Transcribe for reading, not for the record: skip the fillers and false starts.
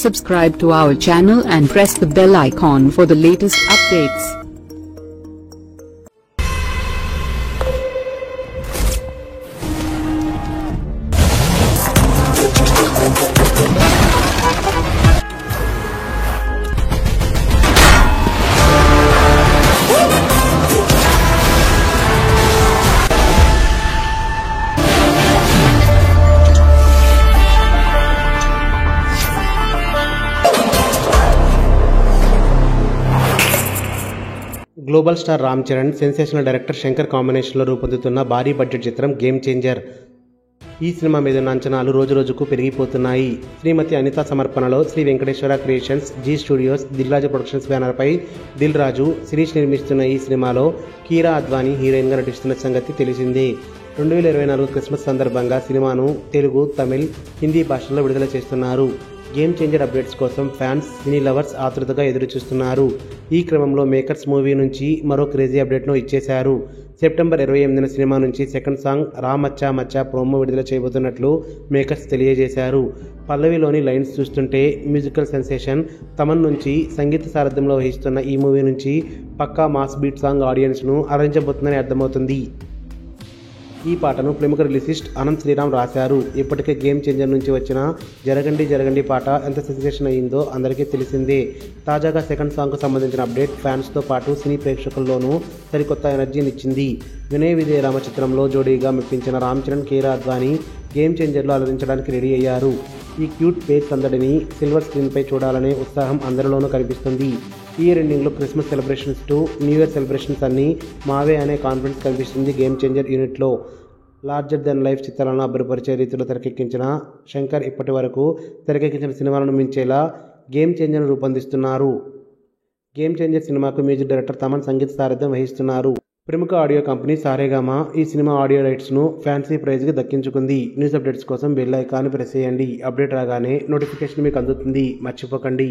Subscribe to our channel and press the bell icon for the latest updates. Global star Ram Charan, sensational director Shankar కాంబినేషన్లో రూపొందుతున్న భారీ budget చిత్రం game changer. ఈ cinema మీద ఉన్న అంచనాలు రోజురోజుకు పెరిగిపోతున్నాయి. శ్రీమతి అనిత సమర్పణలో Sri Venkateswara creations, Zee studios, Dil Raju productions బ్యానర్పై దిల్ రాజు, శిరీష్ నిర్మిస్తున్న ఈ సినిమాలో కీరా అద్వానీ హీరోయిన్గా నటిస్తున్న సంగతి తెలిసిందే. 2024 క్రిస్మస్ సందర్భంగా సినిమాను తెలుగు, తమిళ్, హిందీ భాషల్లో విడుదల చేస్తున్నారు. గేమ్ చేంజర్ అప్డేట్స్ కోసం ఫ్యాన్స్, సినీ లవర్స్ ఆతృతగా ఎదురుచూస్తున్నారు. ఈ క్రమంలో మేకర్స్ మూవీ నుంచి మరో క్రేజీ అప్డేట్ను ఇచ్చేశారు. సెప్టెంబర్ 28న సినిమా నుంచి సెకండ్ సాంగ్ రా మచ్చా మచ్చా ప్రోమో విడుదల చేయబోతున్నట్లు మేకర్స్ తెలియజేశారు. పల్లవిలోని లైన్స్ చూస్తుంటే మ్యూజికల్ సెన్సేషన్ తమన్ నుంచి సంగీత సారథ్యంలో వహిస్తున్న ఈ మూవీ నుంచి పక్కా మాస్ బీట్ సాంగ్ ఆడియన్స్ను అలరించబోతుందని అర్థమవుతుంది. ఈ పాటను ప్రముఖ లిరిసిస్ట్ అనంత్ శ్రీరామ్ రాశారు. ఇప్పటికే గేమ్ చేంజర్ నుంచి వచ్చిన జరగండి జరగండి పాట ఎంత సెన్సేషన్ అయ్యిందో అందరికీ తెలిసిందే. తాజాగా సెకండ్ సాంగ్కు సంబంధించిన అప్డేట్ ఫ్యాన్స్తో పాటు సినీ ప్రేక్షకుల్లోనూ సరికొత్త ఎనర్జీనిచ్చింది. వినయ విధేయ రామ చిత్రంలో జోడీగా మెప్పించిన రామ్ చరణ్, కీరా అద్వానీ గేమ్ చేంజర్లో అలరించడానికి రెడీ అయ్యారు. ఈ క్యూట్ పేర్ సందడిని సిల్వర్ స్క్రీన్పై చూడాలనే ఉత్సాహం అందరిలోనూ కనిపిస్తుంది. ఇయర్ ఎండింగ్లో Christmas celebrations to new year celebrations అన్నీ మావే అనే కాన్ఫిడెన్స్ కనిపిస్తుంది గేమ్ చేంజర్ యూనిట్లో. లార్జర్ దెన్ లైఫ్ చిత్రాలను అబ్బురపరిచే రీతిలో తెరకెక్కించిన శంకర్ ఇప్పటి వరకు తెరకెక్కించిన సినిమాలను మించేలా గేమ్ చేంజర్ను రూపొందిస్తున్నారు. గేమ్ చేంజర్ సినిమాకు మ్యూజిక్ డైరెక్టర్ తమన్ సంగీత సారథ్యం వహిస్తున్నారు. ప్రముఖ ఆడియో కంపెనీ సారేగామా ఈ సినిమా ఆడియో రైట్స్ను ఫ్యాన్సీ ప్రైజ్కి దక్కించుకుంది. న్యూస్ అప్డేట్స్ కోసం బెల్ ఐకాన్ ప్రెస్ చేయండి. అప్డేట్ రాగానే నోటిఫికేషన్ మీకు అందుతుంది, మర్చిపోకండి.